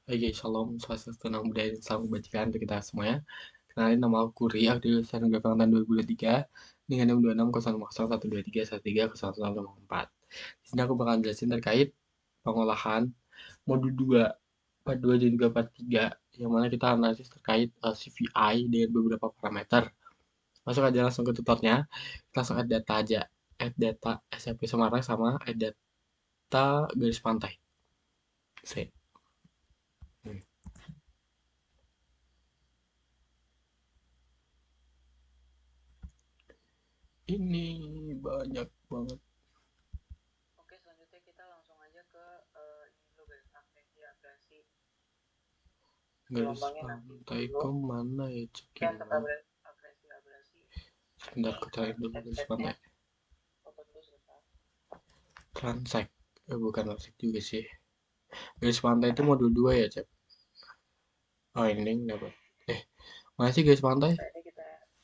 Oke, shalom, swastiastu, namo buddhaya, dan salam kebajikan untuk kita semuanya. Kenalin, nama aku Ri, aktif lulusan Gagang tahun 2023 dengan NIM 260113130104. Di sini aku bakal jelasin terkait pengolahan modul 2, part 2 dan juga part 3, yang mana kita analisis terkait CVI dengan beberapa parameter. Masuk aja langsung ke tutornya, kita langsung add data aja. Add data SMP Semarang sama add data garis pantai. Save. Ini banyak banget. Oke, selanjutnya kita langsung aja ke ini dulu guys, apresiasi Garis gelombangnya nanti pantai dulu. kemana ya Oke, cekin untuk banget. abrasi Sebentar ini aku cari dulu garis step-stepnya pantai. foto dulu sebentar. Transek. Bukan transek juga sih. Garis pantai itu modul 2 ya, Cep? Oh, ini dapat. Mana sih garis pantai? Nah, ini kita add data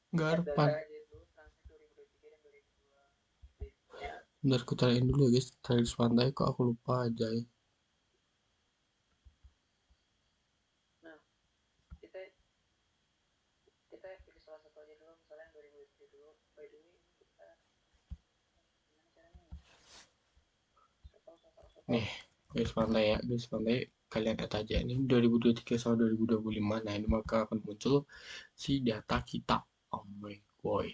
Garpan. aja dulu, transaksi 2023 dan 2022 nya. Bentar aku cariin dulu ya, guys. Garis pantai kok aku lupa aja ya. Nah, kita kita pilih salah satu aja dulu, misalnya yang 2023 dulu. By the way, ini kita gimana caranya ya? Nih, garis pantai ya. Garis pantai kalian add aja. Ini 2023 sama 2025. Nah, ini maka akan muncul si data kita. Oh my boy.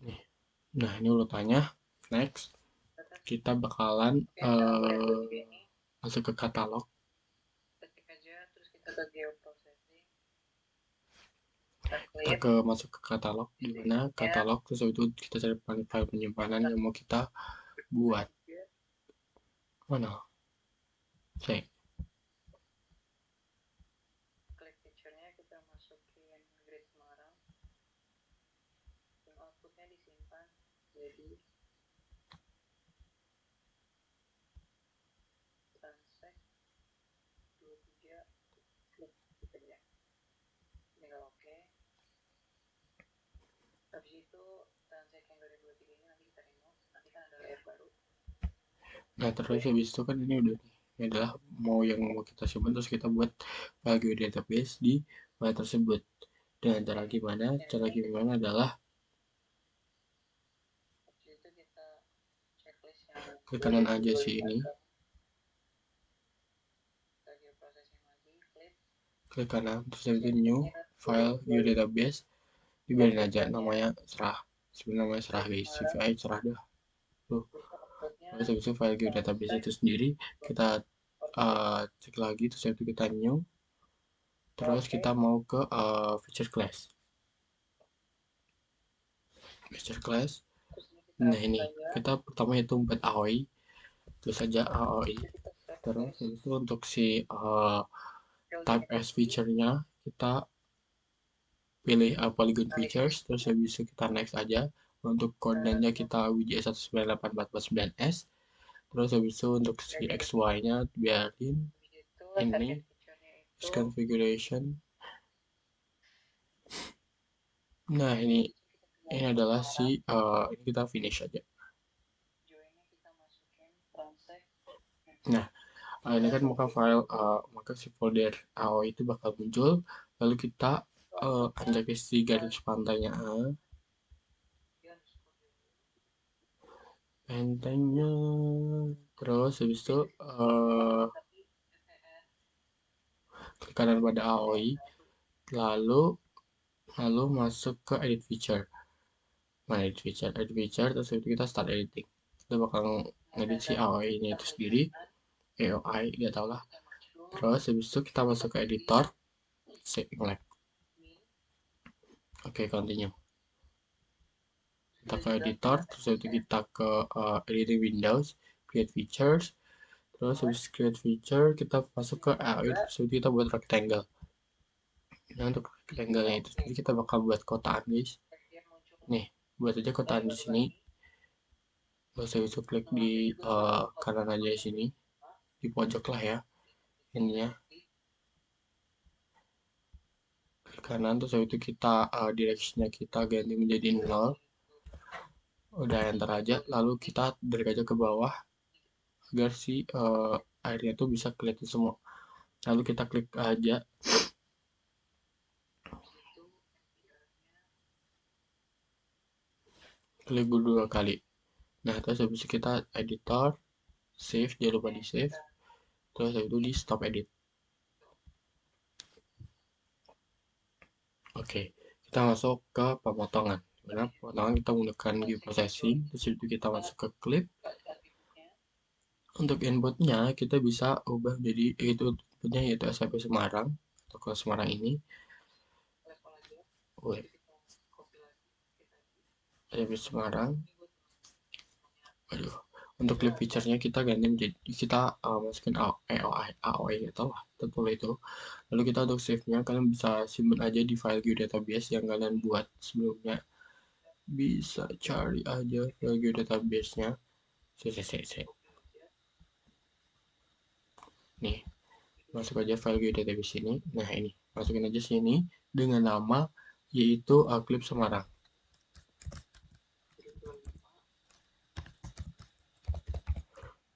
Nih. Nah, ini urutannya. Next. Kita bakalan Oke, nah 2023 ini masuk ke katalog. ketik aja, terus kita ke geoprocessing, Kita klik ke masuk ke katalog, di mana katalog, terus itu kita cari file penyimpanan yang mau kita buat. Mana? Saya. klik picture-nya, kita masukin grid Semarang, dan outputnya disimpan jadi transact 23, klik gitu ya, tinggal oke. Habis itu transact yang 2023 ini nanti kita remove, nanti kan ada layer baru. Nah, terus habis itu kan ini udah nih. Ini adalah mau yang mau kita simpan, terus kita buat file database di file tersebut. Dengan cara gimana? Cara gimana adalah Habis itu kita checklist yang ke kanan aja sih 2025 ini. kita geoprocessing lagi, Klik kanan, terus itu new file database. Dibiarin aja namanya serah. Sebenarnya namanya serah guys. CVI serah dah. Tuh. Terus habis itu file database itu sendiri kita cek lagi, terus itu kita new, terus kita mau ke feature class. Nah, ini kita pertama itu buat AOI, terus saja AOI, terus itu untuk si type as feature-nya kita pilih polygon features, terus habis itu kita next aja. Untuk koordinatnya kita WJS 1984449S, terus habis itu untuk si XY nya biarin ini configuration. Nah, ini adalah si ini kita finish aja. Nah, ini kan maka file maka si folder AO itu bakal muncul, lalu kita anjak si garis pantainya terus habis itu klik kanan pada AOI, lalu masuk ke edit feature. Nah, edit feature, terus itu kita start editing. Kita bakal ngedit si AOI nya itu sendiri, AOI, gak tau lah. Terus habis itu kita masuk ke editor, select. Oke, continue. Kita ke editor, terus itu kita ke editing windows, create features, terus habis create feature kita masuk ke AOI, terus itu kita buat rectangle. Nah, untuk rectangle itu sendiri kita bakal buat kotaan guys. Nih, buat aja kotaan di sini. Terus habis itu klik di kanan aja di sini, di pojok lah ya, ininya. Klik kanan, terus habis itu kita direction-nya kita ganti menjadi 0. Udah enter aja, lalu kita drag aja ke bawah agar si airnya tuh bisa kelihatan semua. Lalu kita klik aja, klik dua kali. Nah, terus habis itu kita editor, save, jangan lupa di save. Terus habis itu di stop edit. Oke, kita masuk ke pemotongan. Karena pemotongan kita menggunakan view processing, terus itu kita masuk ke clip. Untuk inputnya kita bisa ubah jadi itu inputnya yaitu SMP Semarang atau ke Semarang ini. Wait, SMP Semarang. Aduh, untuk clip feature-nya kita ganti menjadi kita masukin AOI atau lah, tentu itu. Lalu kita untuk save-nya kalian bisa simpan aja di file geodatabase yang kalian buat sebelumnya. Bisa cari aja file geodatabase-nya. Nih, masuk aja file geodatabase ini. Nah, ini masukin aja sini dengan nama yaitu clip Semarang.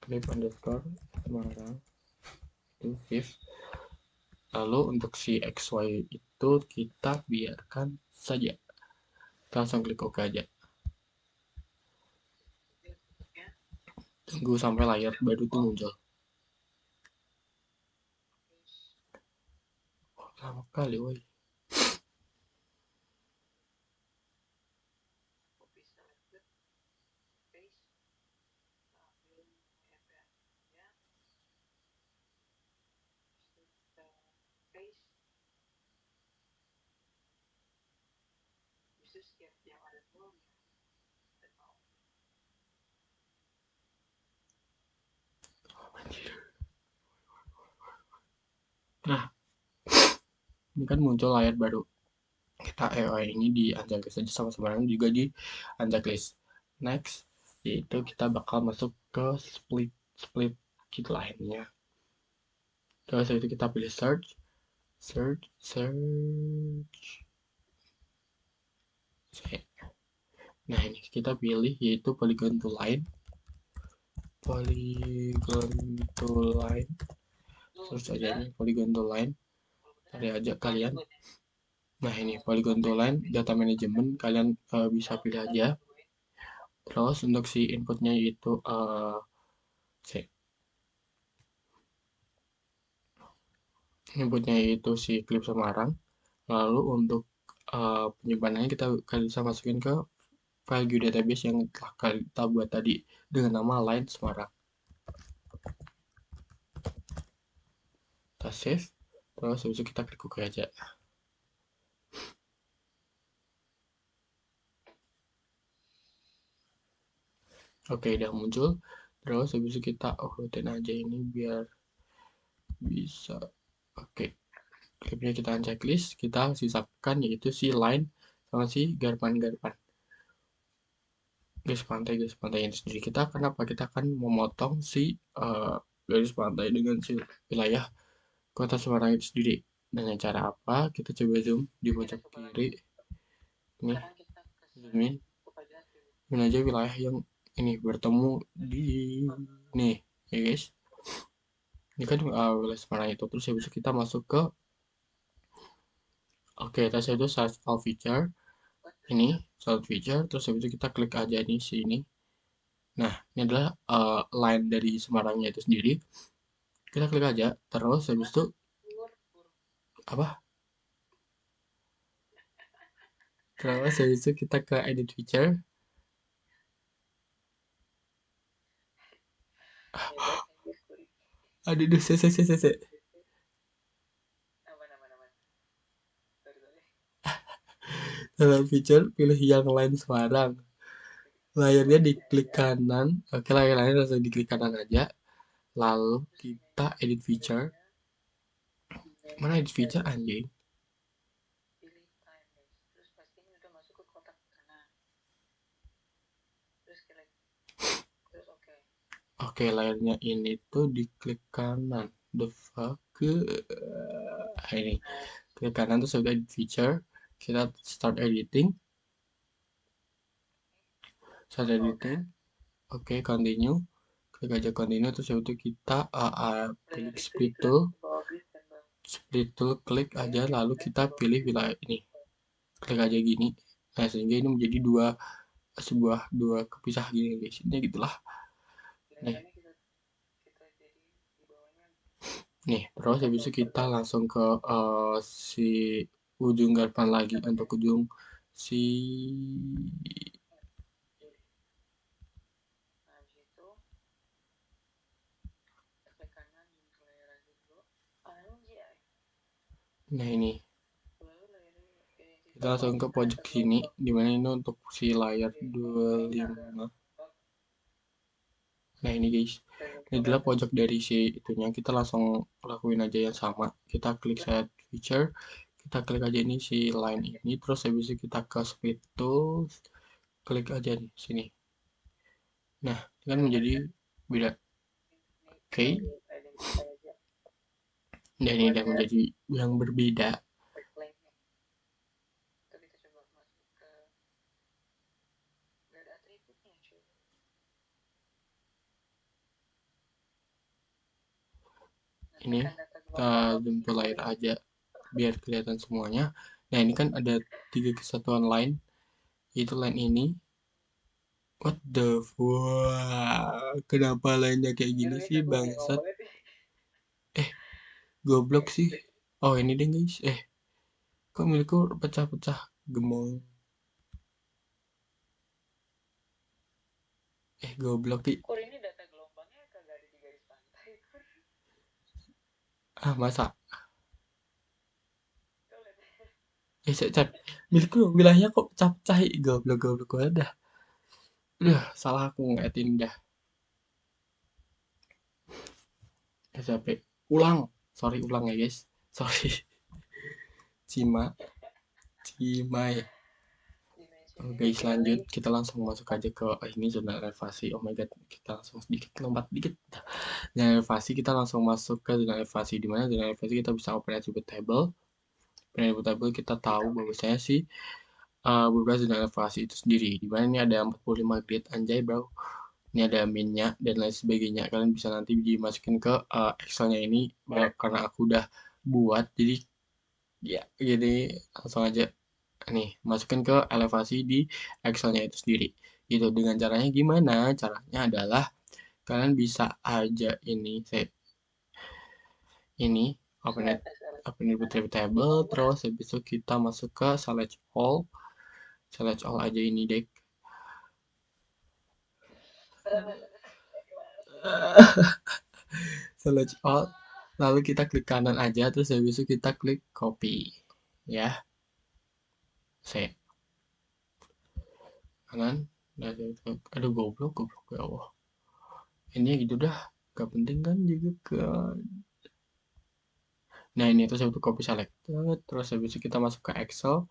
Clip underscore Semarang itu save. Lalu untuk si XY itu kita biarkan saja. Kita langsung klik OK aja. Tunggu sampai layar baru itu muncul. Oh, lama kali, woi. Nah, ini kan muncul layar baru. Kita ini di unchecklist saja sama sebenarnya juga di unchecklist. Next, yaitu kita bakal masuk ke split kit lainnya. Terus itu kita pilih search. Nah, ini kita pilih yaitu polygon to line. Search aja ini polygon to line. Cari aja kalian. Nah, ini polygon to line data management kalian bisa pilih aja. Terus untuk si inputnya yaitu inputnya yaitu si clip Semarang. Lalu untuk penyimpanannya kita bisa masukin ke file geodatabase yang telah kita buat tadi dengan nama line Semarang. Kita save, terus habis itu kita klik OK aja. Oke, udah muncul. Terus habis itu kita urutin aja ini biar bisa. Oke, clipnya kita unchecklist, kita sisakan yaitu si line sama si garpan-garpan. Garis pantai ini sendiri kita kenapa kita akan memotong si garis pantai dengan si wilayah kota Semarang itu sendiri. Dengan cara apa? Kita coba zoom di pojok kiri. Ini zoom in. Ini aja wilayah yang ini bertemu di nih, ya guys. Ini kan wilayah Semarang itu. Terus habis itu kita masuk ke oke, tes itu all feature. Ini salt feature. Terus habis itu kita klik aja di sini. Nah, ini adalah line dari Semarangnya itu sendiri. Kita klik aja. Terus habis itu apa? Terus habis itu kita ke edit feature. Aduh, se. Dalam feature, pilih yang lain Semarang. Layarnya diklik kanan. Oke, layarnya langsung diklik kanan aja. Lalu kita edit feature. Mana edit feature anjing? Oke, layarnya ini tuh diklik kanan. The fuck? Ini klik kanan tuh sudah edit feature. Kita start editing. Oke, continue. klik aja continue, terus itu kita pilih split tool, klik aja, lalu kita pilih wilayah ini, klik aja gini. Nah, sehingga ini menjadi dua kepisah gini guys. Ini gitulah. Nih, terus habis itu kita langsung ke si ujung garis lagi untuk ujung si nah ini kita langsung ke pojok sini, dimana ini untuk si layar 25. Nah ini guys, ini adalah pojok dari si itunya. Kita langsung lakuin aja yang sama, kita klik set feature, kita klik aja ini si line ini, terus habis itu kita ke speed tools, klik aja di sini. Nah, kan menjadi beda. Oke. Dan ini udah menjadi yang berbeda. Ini kita zoom ke layar aja biar kelihatan semuanya. Nah ini kan ada 3 kesatuan line, itu line ini. What the fuck, kenapa lainnya kayak gini sih bangsat? Goblok sih. Oh ini deh guys, kok milikku pecah-pecah gemong. Goblok sih. Kur ini data gelombangnya kagak ada di garis pantai. Masa? Saya cek. Milikku wilayahnya kok pecah-pecah. Goblok banget dah. Salah aku ngeliatin dah. Sampai ulang. Sorry ulang ya guys. Sorry. Cimai. Guys lanjut, kita langsung masuk aja ke ini zona elevasi. Oh my god, kita langsung lompat dikit. Zona elevasi kita langsung masuk ke zona elevasi, di mana zona elevasi kita bisa open attribute table. Open attribute table kita tahu bahwasanya sih beberapa zona elevasi itu sendiri, di mana ini ada 45 grid anjay bro. Ini ada minnya dan lain sebagainya. Kalian bisa nanti dimasukin ke Excelnya ini karena aku udah buat, jadi ya jadi langsung aja nih masukin ke elevasi di Excelnya itu sendiri. Gitu. Dengan caranya gimana? Caranya adalah kalian bisa aja ini open attribute table, terus habis itu kita masuk ke select all aja ini dek. Select all, lalu kita klik kanan aja, terus habis itu kita klik copy ya. Save kanan, aduh goblok ya Allah, ini gitu dah, gak penting kan juga kan. Nah ini terus untuk copy selected, terus habis itu kita masuk ke Excel.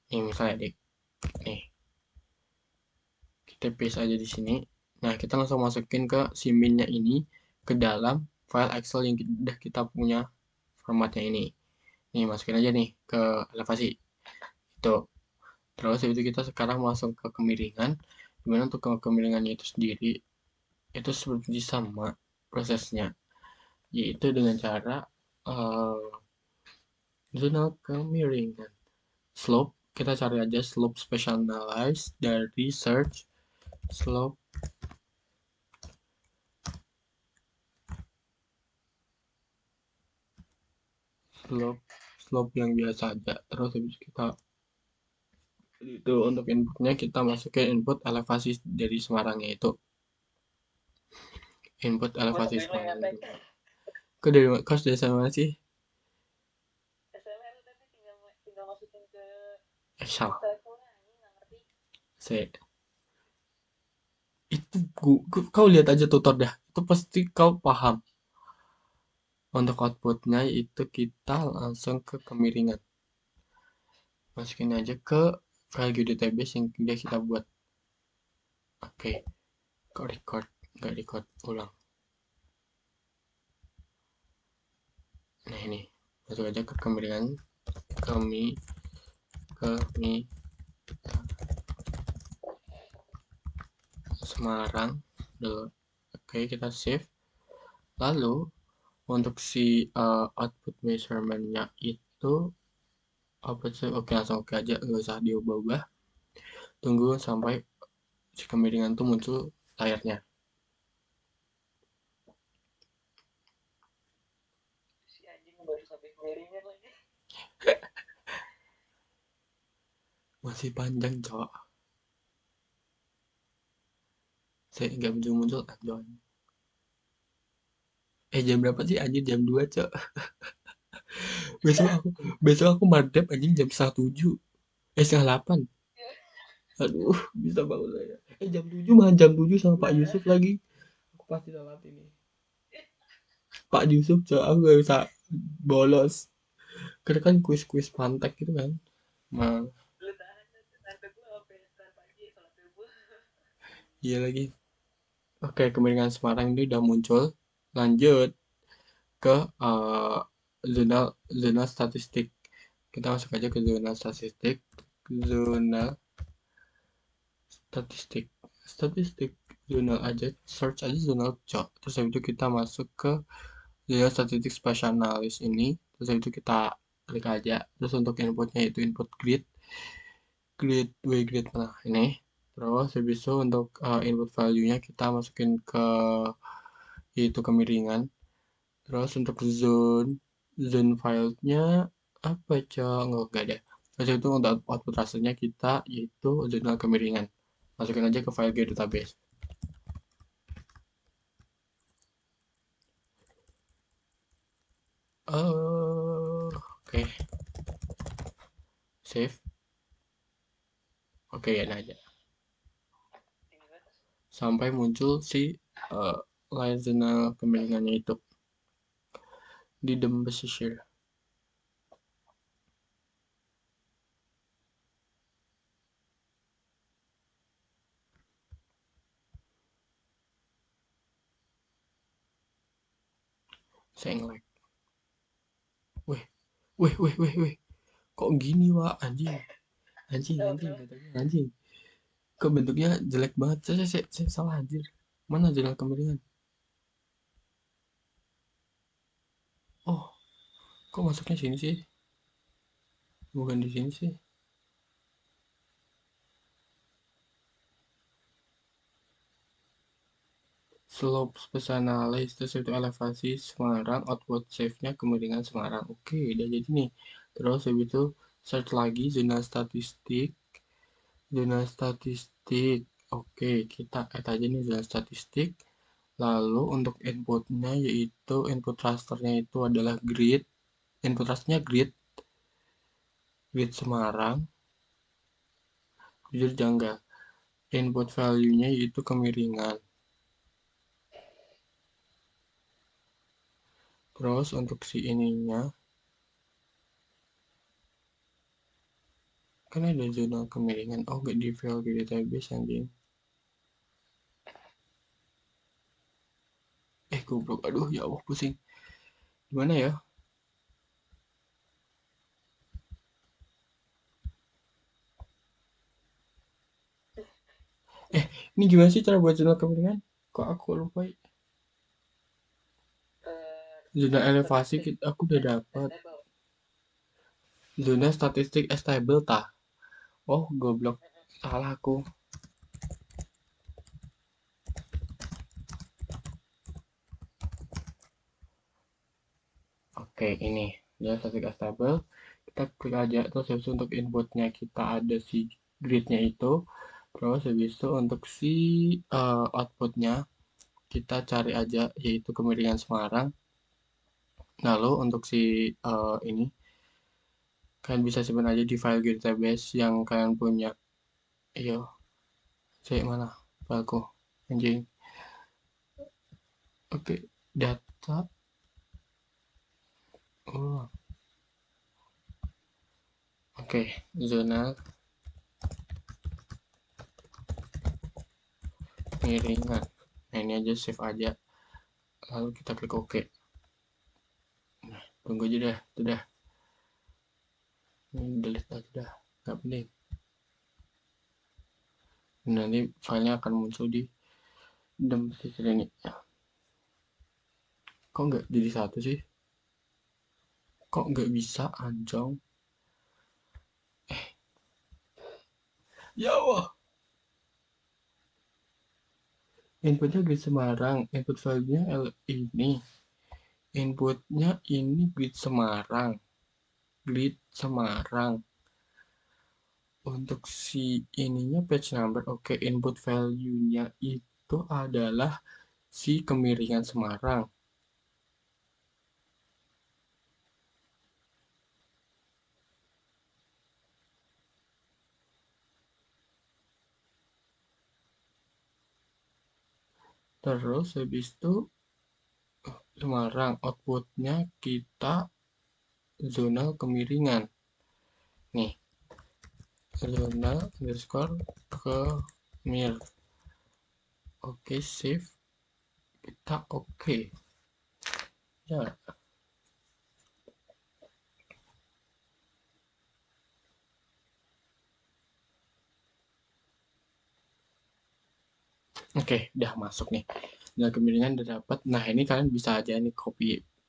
Nih misalnya nih kita paste aja di sini. Nah kita langsung masukin ke si minnya ini ke dalam file Excel yang udah kita punya formatnya ini. Nih masukin aja nih ke elevasi itu. Terus itu kita sekarang langsung ke kemiringan, dimana untuk kemiringannya itu sendiri itu seperti sama prosesnya, yaitu dengan cara zona kemiringan. Slope, kita cari aja slope specialized dari search slope yang biasa aja. Terus habis kita itu untuk inputnya kita masukin input elevasi dari Semarangnya itu. Input elevasi Semarang itu. Kau dari mana sih? SLR tapi tinggal masukin ke Excel. Saya itu kau lihat aja tutor dah, itu pasti kau paham. Untuk outputnya itu kita langsung ke kemiringan, masukin aja ke file geodatabase yang udah kita buat. Oke, kok nggak record ulang. Nah ini masuk aja ke kemiringan Semarang. dulu. Oke, kita save. Lalu untuk si output measurementnya itu apa sih? Oke, langsung oke aja, nggak usah diubah-ubah. Tunggu sampai si kemiringan tuh muncul layarnya. Si anjing baru sampai kemiringan lagi. Masih panjang, cowok. Saya nggak muncul-muncul, anjing. Jam berapa sih anjing? Jam 2, cok. Besok aku madep anjing jam 7:30. 7:30. Aduh, bisa bangun saya. Jam 7 mah jam 7 sama Pak Yusuf lagi. Aku pasti telat ini. Pak Yusuf, cok, aku gak bisa bolos. Karena kan kuis-kuis pantek gitu kan. Nah, Lu tahan gue sampai ntar pagi salat subuh. iya lagi. Oke, kemiringan Semarang ini udah muncul. Lanjut ke zona zona statistik. Kita masuk aja ke zona statistik. Zona statistik. Statistik. Jurnal aja, search aja jurnal cok. Terus habis itu kita masuk ke zona statistik spatial analysis ini. Terus habis itu kita klik aja. Terus untuk inputnya itu input grid. Grid, grid mana ini. Terus habis itu untuk input value-nya kita masukin ke itu kemiringan. Terus untuk zone filenya apa cok? Nggak ada. Terus itu untuk output rasternya kita yaitu zona kemiringan. Masukin aja ke file database. Oke, save. Oke, ya aja. Sampai muncul si layar zona kemiringannya itu di Dembesisir. Saya nge-lag. Weh, weh. Kok gini, Wak? Anjing. Anjing. Kok bentuknya jelek banget. Saya salah anjir. Mana zona kemiringan? Oh, kok masuknya sini sih? Bukan di sini sih. Slope spatial analysis, terus itu elevasi Semarang, output save-nya kemiringan Semarang. Oke, udah jadi nih. Terus habis itu search lagi zona statistik. Zona statistik. Oke, kita add aja nih zona statistik. Lalu untuk inputnya yaitu input rasternya itu adalah grid. Input rasternya grid Semarang. Jujur janggal. Input value-nya yaitu kemiringan. Terus untuk si ininya kan ada zona kemiringan. Oh, gak di file di database anjing. Goblok. Aduh, ya Allah, pusing. Gimana ya? Ini gimana sih cara buat zona kemiringan? Kok aku lupa ya? Zona elevasi aku udah dapat. Zona statistik stable tah. Oh, goblok. Salah aku. Oke, ini zona statistik stable. Kita klik aja terus habis itu untuk inputnya kita ada si gridnya itu. Terus habis itu untuk si outputnya kita cari aja yaitu kemiringan Semarang. Lalu untuk si ini kalian bisa simpan aja di file database yang kalian punya. Iya, saya mana fileku anjing. Oke, data. Oh, oke, zona miringan. Nah, ini aja save aja. Lalu kita klik OK. Nah, tunggu aja dah, itu dah. Ini delete aja dah, nggak penting. Nanti filenya akan muncul di dan pesisir ini. Kok nggak jadi satu sih? Kok nggak bisa anjong? Ya Allah. Inputnya grid Semarang. Input value-nya ini. Inputnya ini grid Semarang. Grid Semarang. Untuk si ininya page number. Oke, input value-nya itu adalah si kemiringan Semarang. Terus habis itu Semarang, outputnya kita zona kemiringan. Nih, zona underscore kemir. Oke, save. Kita oke. Ya, oke, udah masuk nih. Zona kemiringan udah dapat. Nah, ini kalian bisa aja nih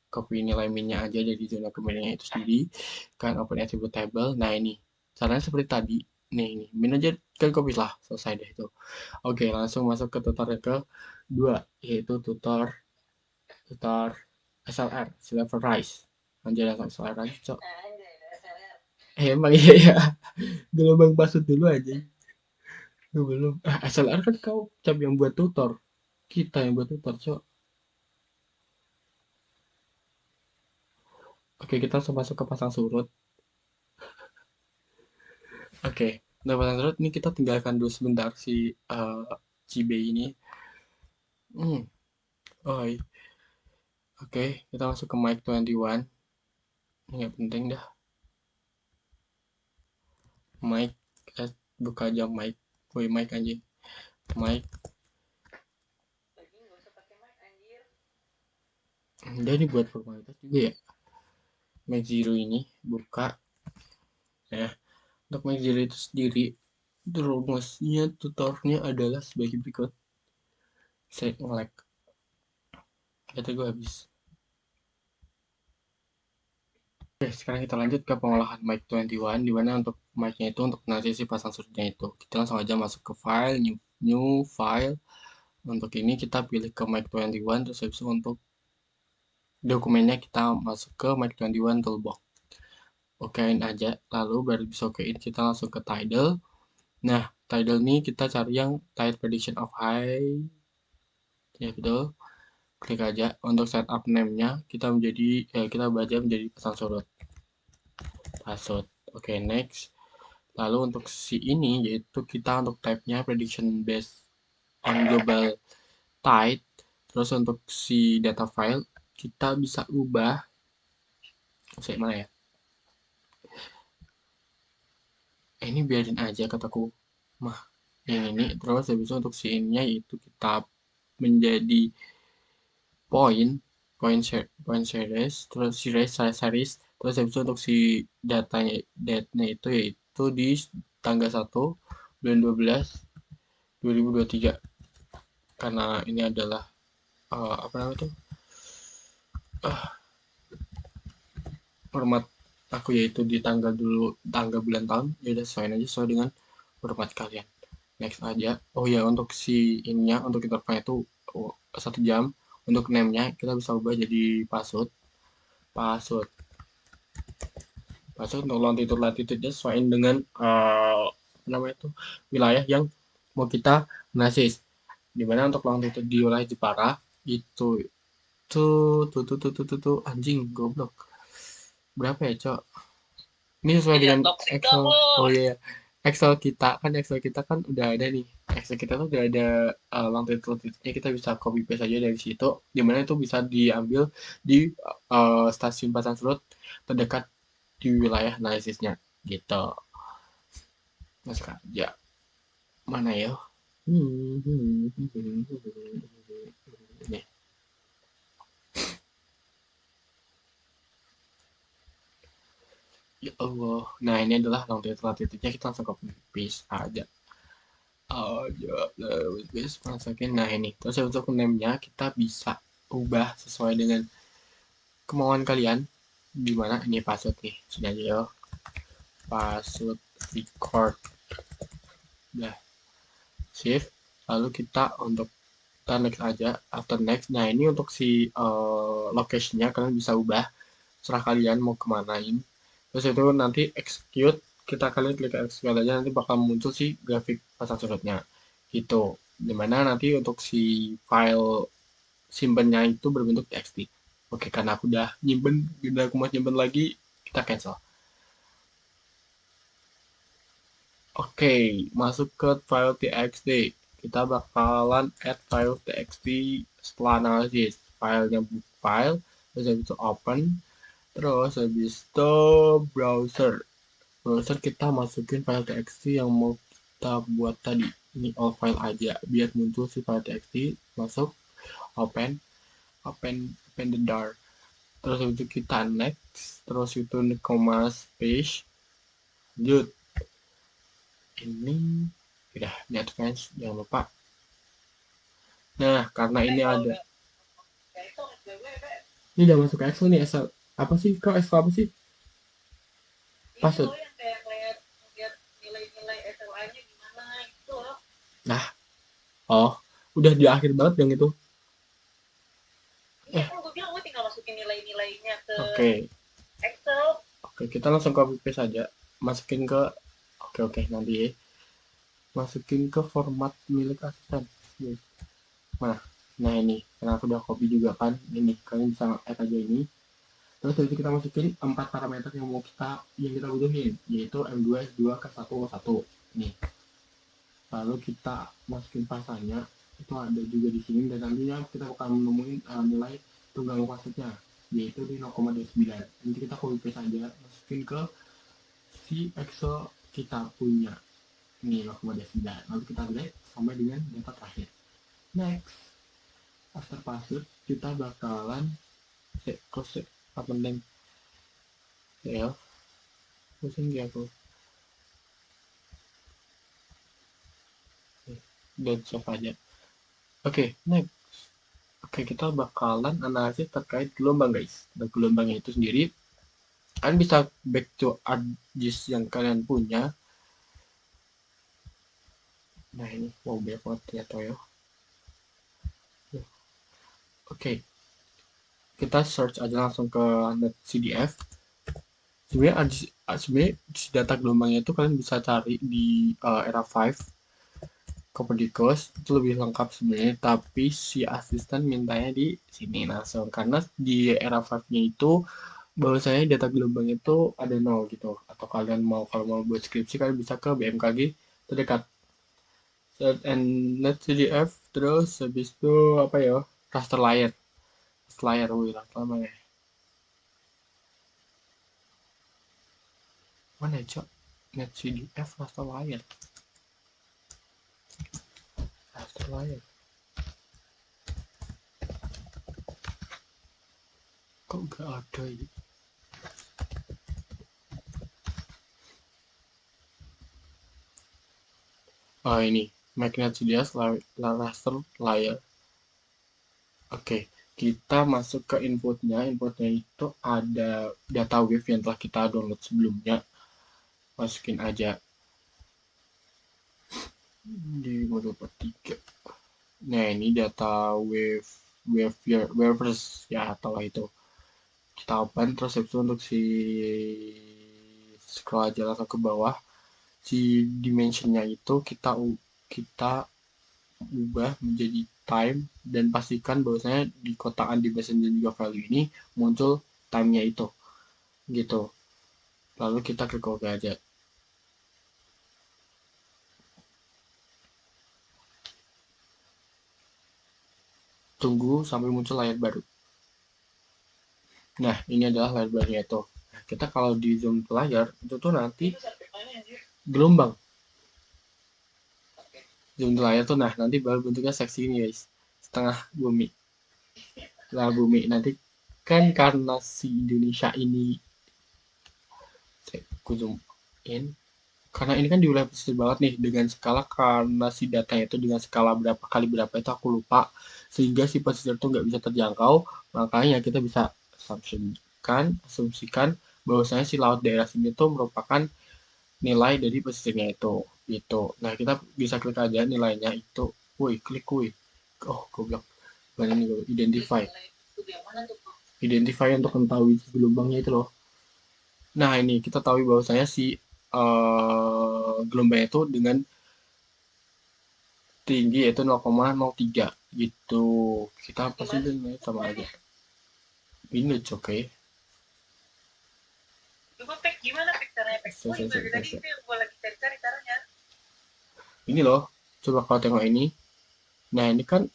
copy nilai minnya aja dari zona kemiringan itu sendiri. Kalian open attribute table. Nah, ini caranya seperti tadi. Nih, ini min aja kalian copy lah. Selesai deh itu. Oke, langsung masuk ke tutorial kedua, yaitu tutor SLR, Silver Rise. Anjir, langsung SLR aja, cok. Emang iya ya. Gelombang pasut dulu aja. Belum. SLR kan kau cap yang buat tutor. Kita yang buat tutor, cok. Oke, kita langsung masuk ke pasang surut. Oke, untuk pasang surut ini kita tinggalkan dulu sebentar si Cibe ini. Hmm, oh, oke, kita masuk ke mic 21. Ini nggak penting dah. Mic, buka aja mic. Woi, mic anjing. Mic. Lagi nggak usah pakai mic anjir. Dia ini buat formalitas juga ya. Mic Zero ini buka. Ya, untuk Mic Zero itu sendiri, rumusnya tutornya adalah sebagai berikut. Saya nge-lag. Kata gue habis. Oke, sekarang kita lanjut ke pengolahan mic 21, di mana untuk mic-nya itu untuk nanti si pasang surutnya itu. Kita langsung aja masuk ke file, new file. Untuk ini kita pilih ke mic 21, terus habis itu untuk dokumennya kita masuk ke mic 21 toolbox. Okein aja, lalu baru bisa okein kita langsung ke title. Nah, title ini kita cari yang title prediction of high. Ya betul. Klik aja untuk setup name-nya kita baca menjadi pasang surut. Pasut. Oke, next. Lalu untuk si ini yaitu kita untuk type-nya prediction based on global tide. Terus untuk si data file kita bisa ubah. Saya mana ya? Ini biarin aja kataku. Mah, yang ini terus habis itu untuk si ininya yaitu kita menjadi point point series terus series terus habis itu untuk si datanya itu yaitu di tanggal 1 bulan 12 2023 karena ini adalah apa namanya itu format aku yaitu di tanggal dulu tanggal bulan tahun ya udah sesuaiin aja sesuai dengan format kalian. Next aja. Oh ya, untuk si ininya untuk intervalnya itu 1 jam. Untuk name-nya kita bisa ubah jadi pasut pasut untuk longitude latitude sesuaiin dengan apa namanya itu wilayah yang mau kita analisis. Dimana untuk longitude di wilayah Jepara itu tuh anjing goblok berapa ya cok, ini sesuai dengan Excel. Oh iya, yeah. Excel kita kan udah ada nih. Excel kita tuh udah ada longitude-nya, kita bisa copy paste aja dari situ. Dimana itu bisa diambil di stasiun pasang surut terdekat di wilayah analisisnya gitu. Masuk aja. Mana ya? Nih. Ya Allah. Nah ini adalah longitude-nya, kita langsung copy paste aja. guys, masukin. Nah ini, terus untuk name-nya kita bisa ubah sesuai dengan kemauan kalian. Gimana ini password nih, sini aja ya, password record. Udah save, lalu kita untuk kita next aja, after next. Nah ini untuk si location-nya kalian bisa ubah, serah kalian mau kemanain. Terus itu nanti execute, kalian klik execute aja, nanti bakal muncul si grafik pasang surutnya gitu, dimana nanti untuk si file simpennya itu berbentuk txt. Oke, karena aku udah nyimpen, aku mau nyimpen lagi, kita cancel. Oke, masuk ke file txt. Kita bakalan add file txt setelah analisis. Filenya book file, terus habis itu open, terus habis itu browser. Browser kita masukin file txt yang mau kita buat tadi. Ini all file aja, biar muncul si file txt. Masuk, open, open the door. Terus habis itu kita next, terus itu koma space, lanjut. Ini udah di advance, jangan lupa. Nah, karena ini ada, ini udah masuk Excel nih. Excel apa sih kok? Excel apa sih? Password. Nah, oh, udah di akhir banget yang itu. Oke. Oke, kita langsung copy paste aja. Masukin ke, oke, nanti ya. Masukin ke format milik asisten. Nah ini, karena aku udah copy juga kan. Ini, kalian bisa add aja ini. Terus nanti kita masukin 4 parameter yang kita butuhin, yaitu M2, S2, K1, O1. Nih. Lalu kita masukin pasanya, itu ada juga di sini, dan nantinya kita akan menemuin nilai tunggang pasutnya, yaitu di 0,29. Nanti kita copy paste aja, masukin ke si Excel kita punya. Ini 0,29. Lalu kita lihat sampai dengan data terakhir. Next, after password kita bakalan close apa penting ya, pusing dia aku. Dan save aja. Oke, next. Oke, kita bakalan analisis terkait gelombang guys. Dan gelombangnya itu sendiri, kalian bisa back to ArcGIS yang kalian punya. Nah ini wow, banyak banget ternyata ya. Oke, kita search aja langsung ke netcdf. Sebenarnya data gelombangnya itu kalian bisa cari di era 5 Copernicus, itu lebih lengkap sebenarnya, tapi si asisten mintanya di sini langsung, karena di era 5-nya itu bahwasanya data gelombang itu ada 0 gitu. Atau kalian kalau mau buat skripsi, kalian bisa ke BMKG terdekat, search and netcdf, terus habis itu apa ya, raster layer, wih raster mana ya cok, netcdf raster layer, kok gak ada ya. Oh ini magnet CDS raster layer. Oke, kita masuk ke inputnya. Inputnya itu ada data wave yang telah kita download sebelumnya. Masukin aja di modul 3. Nah ini data waves ya, atau itu. Kita open, terus itu untuk si scroll aja langsung ke bawah. Si dimensionnya itu kita ubah menjadi time, dan pastikan bahwasanya di kotak dimension dan juga value ini muncul time-nya itu gitu. Lalu kita klik OK aja. Tunggu sampai muncul layar baru. Nah ini adalah layar barunya itu. Nah, kita kalau di zoom ke layar itu tuh nanti gelombang. Zoom ke layar tuh, nah nanti baru bentuknya seksi ini guys, setengah bumi. Lah bumi nanti kan karena si Indonesia ini, aku zoom in, karena ini kan di wilayah pesisir banget nih dengan skala, karena si datanya itu dengan skala berapa kali berapa itu aku lupa, sehingga si pesisir itu nggak bisa terjangkau. Makanya kita bisa asumsikan bahwasanya si laut daerah sini tuh merupakan nilai dari pesisirnya itu gitu. Nah, kita bisa klik aja nilainya itu. Woi, klik woi. Oh, goblok. Mana nih, identify. Identify untuk mengetahui gelombangnya itu loh. Nah, ini kita tahu bahwasanya si gelombangnya itu dengan tinggi yaitu 0,03 gitu. Kita pasti sama aja. Ini oke. Okay. Coba pek gimana pek caranya pek? Oh, itu tadi itu yang gue lagi cari-cari caranya. Ini loh, coba kau tengok ini. Nah, ini kan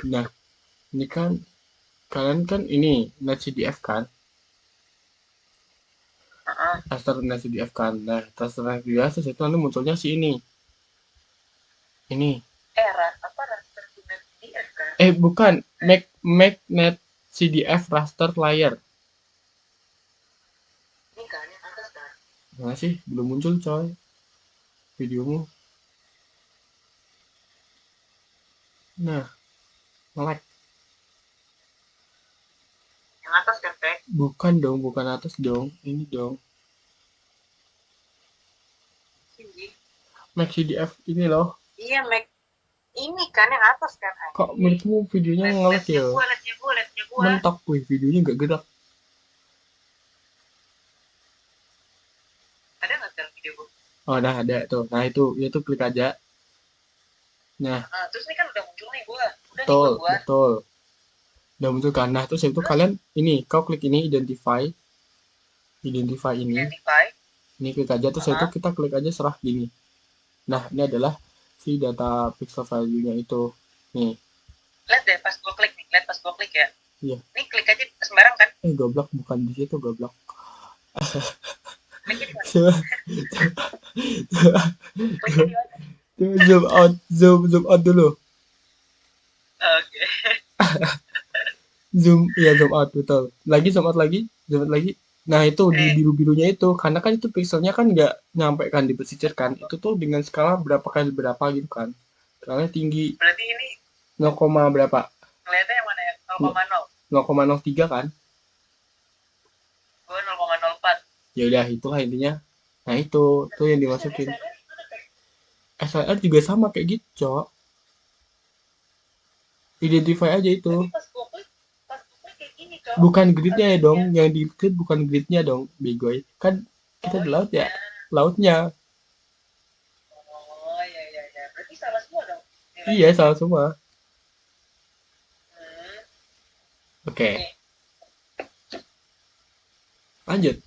nah, ini kan kalian kan ini net CDF kan? Raster net CDF kan. Nah, raster net biasa itu nanti munculnya si ini. Ini. Apa raster net CDF kan? Bukan, magnet CDF raster layer. Ini kan yang atas kan? Mana sih? Belum muncul coy. Videomu. Nah, nge-lag. Yang atas kan, Pek? Bukan dong, bukan atas dong. Ini dong. Sini. Mac CDF ini loh. Iya, Mac. Ini kan yang atas kan? Kok menurutmu videonya nge-lag ya? Letnya gua. Mentok, wih. Videonya nggak gerak. Ada nggak dalam video gua? Oh, nah ada tuh. Nah, itu klik aja. Nah, terus ini kan udah muncul nih gua. Udah betul, nih gua. betul. Udah muncul kan. Nah, terus itu kalian ini, kau klik ini identify ini. Ini klik aja terus itu kita klik aja serah gini. Nah, ini adalah si data pixel value-nya itu. Nih. Lihat deh pas gua klik nih, lihat pas gua klik ya. Iya. Ini klik aja sembarang kan? Goblok, bukan di situ goblok. Kliknya di mana? Zoom out dulu. Oke. Zoom out betul. Lagi zoom out lagi. Nah, itu di biru-birunya itu, karena kan itu pixelnya kan nggak nyampe kan di pesisir kan. Itu tuh dengan skala berapa kali berapa gitu kan. Skalanya tinggi. Berarti ini 0, berapa? Ngeliatnya yang mana ya? 0,0. 0,03 kan? Gue 0,04. Ya udah, itulah intinya. Nah, itu tuh yang dimasukin. SLR juga sama kayak gitu, Cok. Identify aja itu. Pas gue klik kayak gini, Cok. Bukan gridnya ya dong, yang di grid bukan gridnya dong, begoy. Kan kita di laut ya, lautnya. Oh, iya. Berarti salah semua dong? Iya, salah semua. Oke. Lanjut.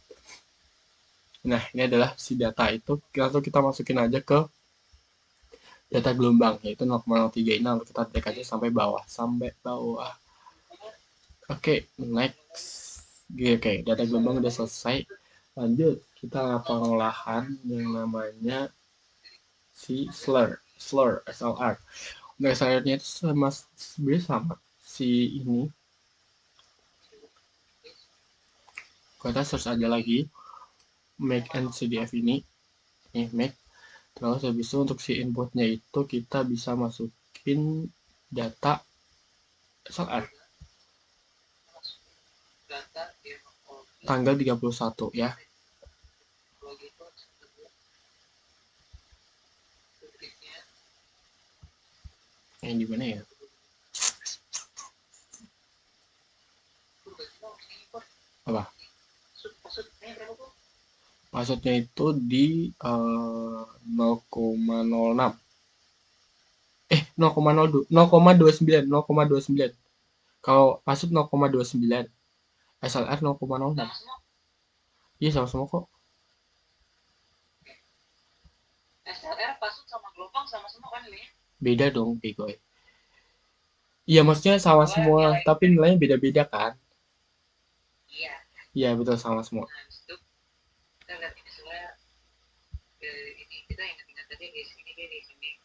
Nah, ini adalah si data itu. Lalu kita masukin aja ke data gelombang, yaitu 0,03 ini. Lalu kita drag aja sampai bawah. Oke, next. Oke, data gelombang udah selesai. Lanjut, kita pengolahan yang namanya si SLR. Nah, SLR-nya itu sebenarnya sama si ini. Kita search aja lagi make and CDF ini. Make. Terus habis itu untuk si inputnya itu kita bisa masukin data SLR. Tanggal 31 ya. Yang di mana ya? Apa? Maksudnya itu di 0,06. 0,29. Kalau pasut 0,29. SLR 0,06. Iya, sama-sama kok. SLR pasut sama gelombang sama semua kan nilainya? Beda dong, Bigoy. Iya, maksudnya sama semua, tapi nilainya beda-beda kan? Iya. Iya, betul, sama semua. Nah, itu kita lihat ini sebenarnya ini kita ingat tadi di sini.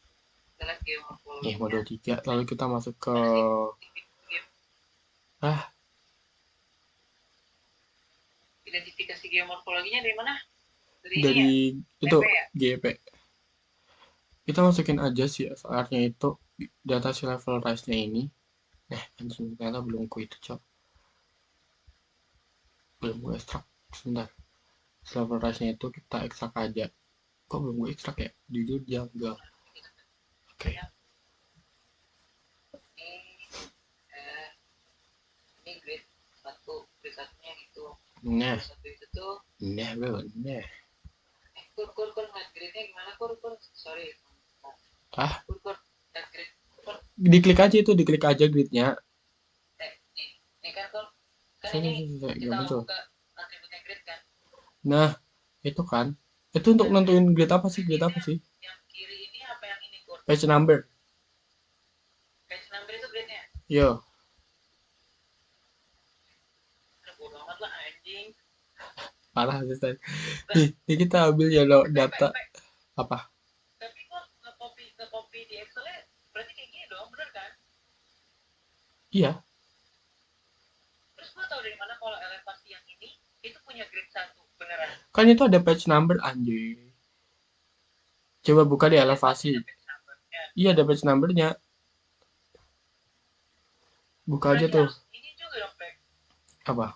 Kita lihat geomorfologi. Mode 3, lalu kita masuk ke identifikasi geomorfologinya dari mana? dari itu TP ya? GP. Kita masukin aja sih SLR-nya itu data si level rise-nya ini. Anjing ternyata belum ku itu cok. Belum gue ekstrak. Sebentar. Si level rise-nya itu kita ekstrak aja. Kok belum gue ekstrak ya? Jujur janggal. Oke. Ini grade satu, grade satunya itu. Nah, Grade satu itu tuh. nah bro, nah. Kur ngeliat grade-nya gimana kur? Sorry. Ah, Kur lihat grade. diklik aja itu, diklik aja gridnya. Ini kan kur. Kan Saya ini gak kita muncul. buka atributnya grade kan. Nah, itu kan. Itu untuk nentuin grade apa sih? Grade apa sih? Yang kiri ini apa yang ini kur? Page number. Page number itu grade-nya. Yo. Bodo amat lah anjing. Parah asisten. Nih kita ambil ya lo data apa? Tapi kok nge-copy di Excel berarti kayak gini dong, bener kan? Iya, Terus gua tahu dari mana kalau elevasi yang ini itu punya grade 1 beneran? kan itu ada page number anjing. Coba buka di elevasi. Iya ada page numbernya. Buka aja Berarti tuh. harus ini juga dong, Pak. Apa?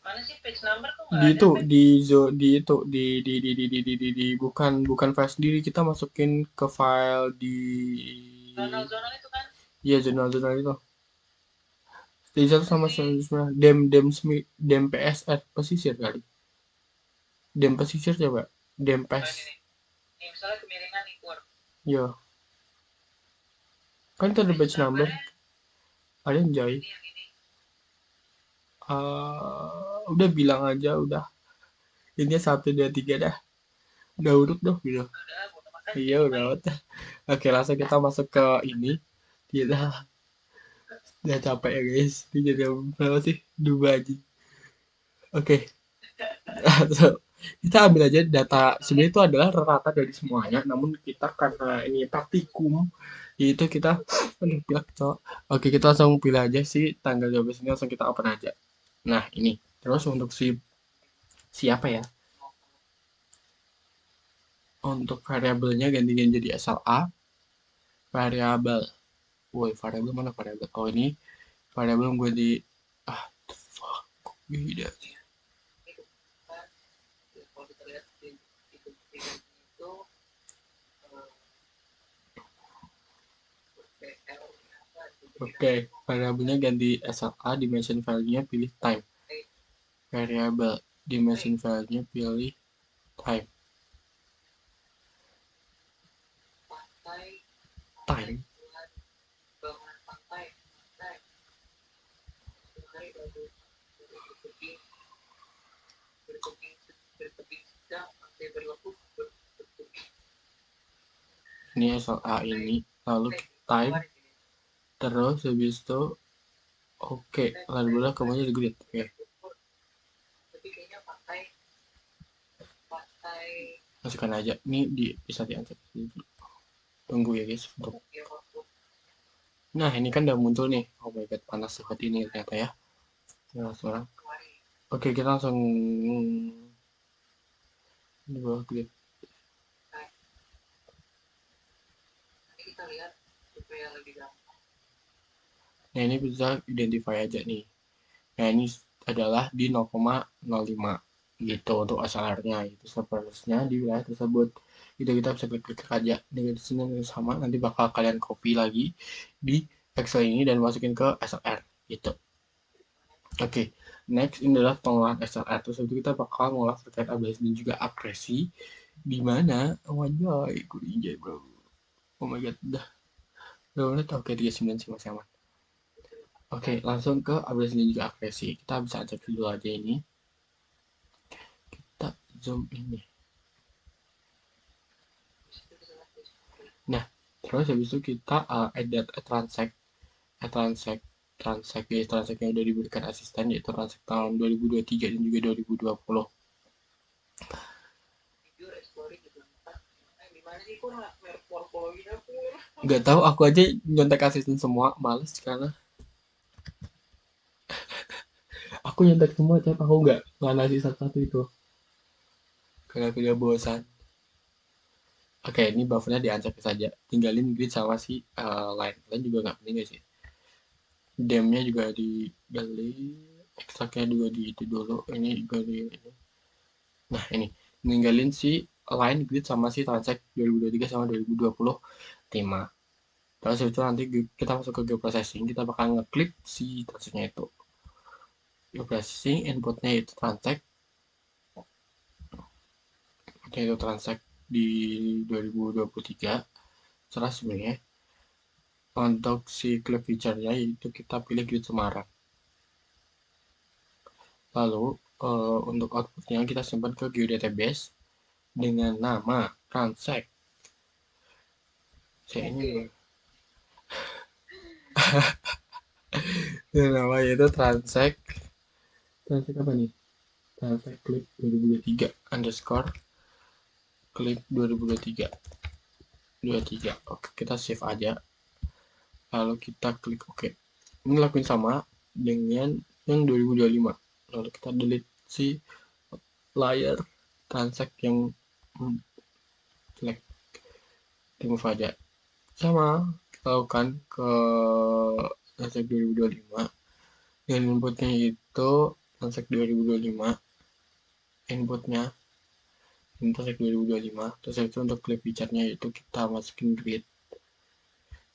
Mana sih page number tuh Di nggak ada, itu Pak. di zo di itu di bukan file sendiri, kita masukin ke file di Zonal itu kan? iya jurnal-jurnal itu. Di satu sama sebenarnya dem PSR pesisir kali. Dem pesisir coba. Dem Oh, pes. ini misalnya kemiringan nih, Kur. Yo. Kan itu ada Page batch number. numbernya Ada yang jai. ini yang ini. Udah bilang aja udah. Ini 1 2 3 dah. Udah urut dong gitu. Udah, gua makan Iya udah urut. Oke langsung kita masuk ke ini. Kita udah capek ya guys. Ini jadi berapa sih? 2 aja. Oke. So, kita ambil aja data. Sebenarnya itu adalah rata dari semuanya. Namun kita karena ini praktikum, itu kita aduh pilek cok. Oke kita langsung pilih aja sih tanggal 12 ini langsung kita open aja. Nah ini. Terus untuk siapa ya? Untuk variabelnya ganti jadi SLA. Variabel. Woi variabel mana variabel? Oh ini variabel gue di the fuck beda sih. Kalau kita lihat di itu Oke, variabelnya ganti SLA, dimension value-nya pilih time. Variabel dimension value-nya pilih time. Time. Ini SLA ini, lalu time, terus habis itu oke, lalu boleh kemudian di grid. Oke. Masukkan aja. Ini bisa diangkat. Tunggu ya guys untuk. Nah ini kan udah muncul nih. Oh my god panas banget ini ternyata ya. Nah, sekarang. Oke kita langsung ini bawah grid. kita lihat supaya lebih gampang. Nah ini bisa identify aja nih. Nah ini adalah di 0,05 gitu untuk SLR-nya itu sepertinya di wilayah tersebut. Itu kita bisa klik aja dengan sini sama, nanti bakal kalian copy lagi di Excel ini dan masukin ke SLR gitu. Oke, next ini adalah pengolahan SLR. Terus itu kita bakal mengolah terkait ABS dan juga akresi di mana wajah kuliah bro. Oh my god, udah menit. Oke 39 sih masih aman. Oke, langsung ke ABS dan juga akresi. Kita bisa cek dulu aja ini. Kita zoom ini. Nah, terus habis itu kita edit transact guys, transact yang udah diberikan asisten yaitu transact tahun 2023 dan juga 2020. Nggak tahu, aku aja nyontek asisten semua, males karena Aku nyetek semua chat, aku nggak ngasih satu-satu itu karena aku udah bosan. Oke, ini buffernya diacak saja. Tinggalin grid sama si line. Line juga nggak penting guys sih. Demnya juga di delete, ekstraknya juga di itu dulu. Ini juga di ini. Nah ini ninggalin si line grid sama si transact 2023 sama 2025. Terus itu nanti kita masuk ke geoprocessing, kita bakal ngeklik si transactnya itu. Geoprocessing inputnya itu transact, itu transact di 2023. Terus sebenarnya untuk si clip feature-nya itu kita pilih grid Semarang. Lalu untuk outputnya kita simpan ke geodatabase dengan nama transact. Saya ini nama itu transact apa nih? Transact clip 2023 underscore clip 2023. Oke, kita save aja. Lalu kita klik OK. Ini lakuin sama dengan yang 2025. Lalu kita delete si layar transact yang jelek. Remove aja. Sama kita lakukan ke transact 2025. Dan inputnya itu transact 2025. Inputnya transact 2025. Terus itu untuk clip feature-nya itu kita masukin grid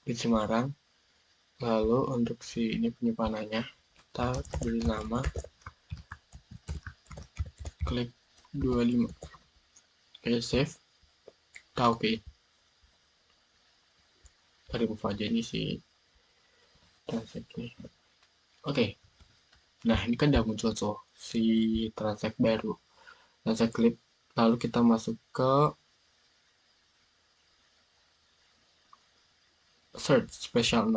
Semarang. Lalu untuk si ini penyimpanannya kita beri nama klik 25. Oke, save. Kita oke. Kita remove aja ini si transact ini. Oke. Nah, ini kan udah muncul tuh si transact baru. Transact clip. Lalu kita masuk ke search special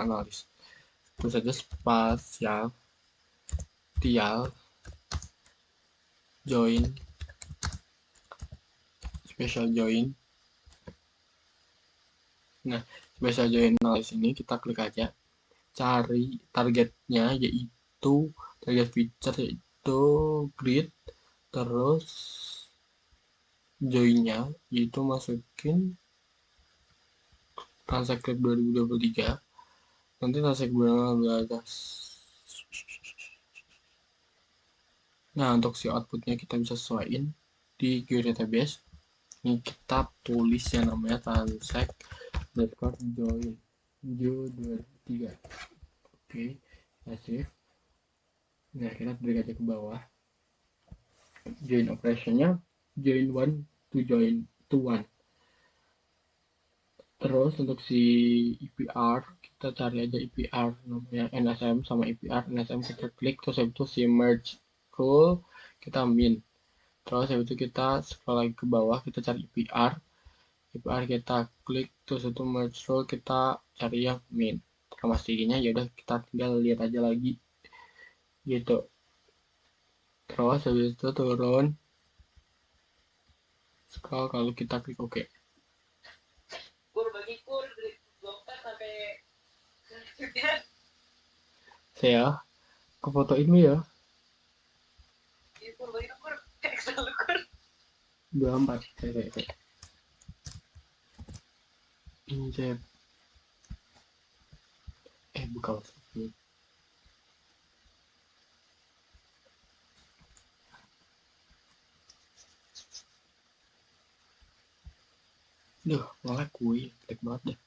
analysis. Terus saja spasial tial join special join. Nah, special join analysis ini kita klik aja, cari targetnya yaitu target feature yaitu grid, terus joinnya yaitu masukin transact clip 2023. Nanti transact 2018. Nah, untuk si outputnya kita bisa sesuaiin di geodatabase. Ini kita tulis yang namanya transact underscore join 2023. Oke, kita save. Nah, kita tarik aja ke bawah. Join operationnya join 1 to join to 1. Terus untuk si EPR kita cari aja EPR namanya NSM sama EPR. NSM kita klik, terus habis itu si merge full kita min. Terus habis itu kita scroll lagi ke bawah, kita cari EPR. EPR kita klik, terus itu merge full kita cari yang min. Sama sedikitnya ya udah kita tinggal lihat aja lagi gitu. Terus habis itu turun scroll, kalau kita klik OK. Bagi kur 24 sampai Saya ke foto ini ya. kur bagi kur Excel kur 24. Saya. Inject. Buka WhatsApp. Duh, nge-lag gue. Jelek banget deh.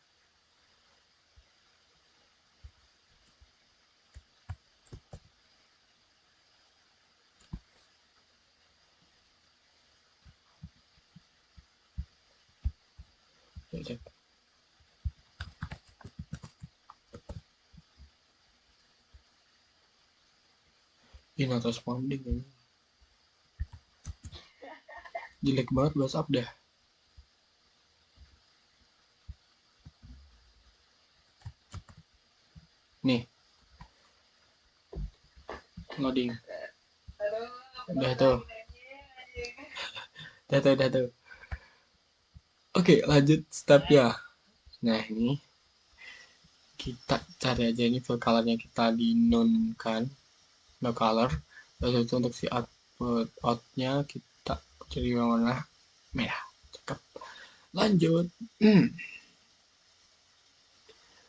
Cek. Ini not responding ya. Jelek banget WhatsApp dah. Nih. Loading. Udah tuh. Udah tuh. Oke, lanjut step ya. Nah, ini kita cari aja ini file colornya kita dinonkan. no color. Lalu itu untuk si outnya kita cari warna merah. Cakep. Lanjut.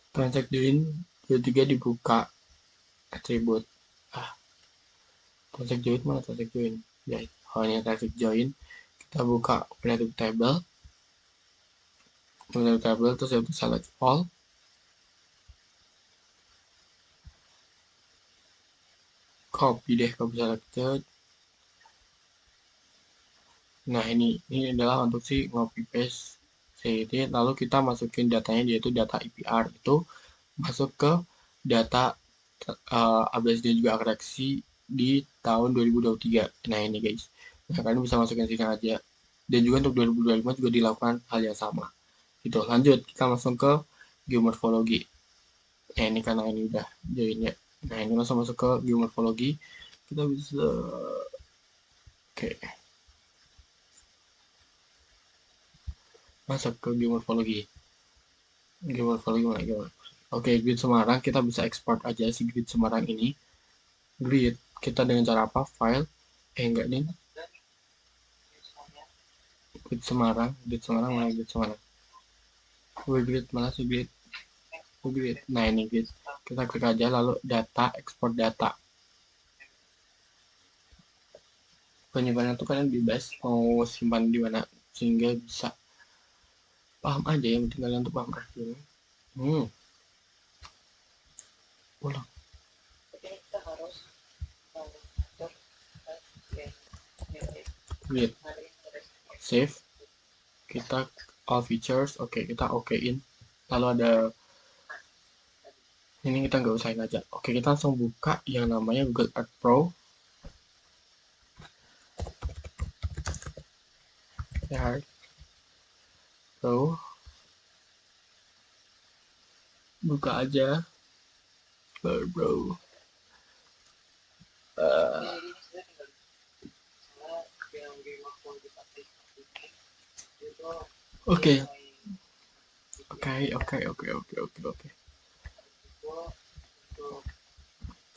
Transact join 23 dibuka atribut. Transact join mana transact join? Ya, hanya transact join. Kita buka open table. Open table terus itu select all. Copy deh, copy selected. Nah ini adalah untuk si copy paste CID, lalu kita masukin datanya, yaitu data IPR itu masuk ke data ABSD juga koreksi di tahun 2023. Nah ini guys, nah kalian bisa masukin sini aja, dan juga untuk 2025 juga dilakukan hal yang sama gitu. Lanjut kita langsung ke geomorfologi. Nah ini karena ini udah join ya, nah ini langsung masuk ke geomorfologi. Kita bisa oke. Masuk ke geomorfologi. Geomorfologi mana gimana? Oke, grid Semarang kita bisa export aja si grid Semarang ini. Grid kita dengan cara apa? File enggak nih. Grid Semarang mana grid Semarang? Grid mana sih grid? Grid. Nah, ini grid. Kita klik aja lalu data, export data. Penyimpanan itu kalian bebas mau simpan di mana sehingga bisa paham aja, yang penting kalian tuh paham aja. Ulang. Kita harus Grid. Save. Kita all features. Oke, kita okein. Lalu ada ini, kita nggak usahain aja. Oke, kita langsung buka yang namanya Google Earth Pro. Ya, Pro. Buka aja. Bro. Oke.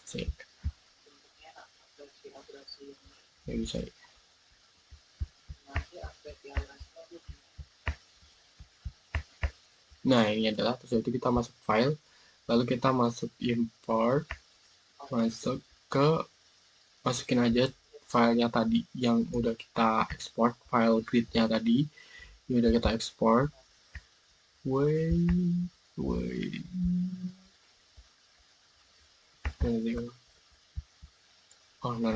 Sip. Ya bisa. Nah, ini adalah terus itu kita masuk file, lalu kita masuk import, masukin aja filenya tadi yang udah kita export, file gridnya tadi yang udah kita export. Oh, no.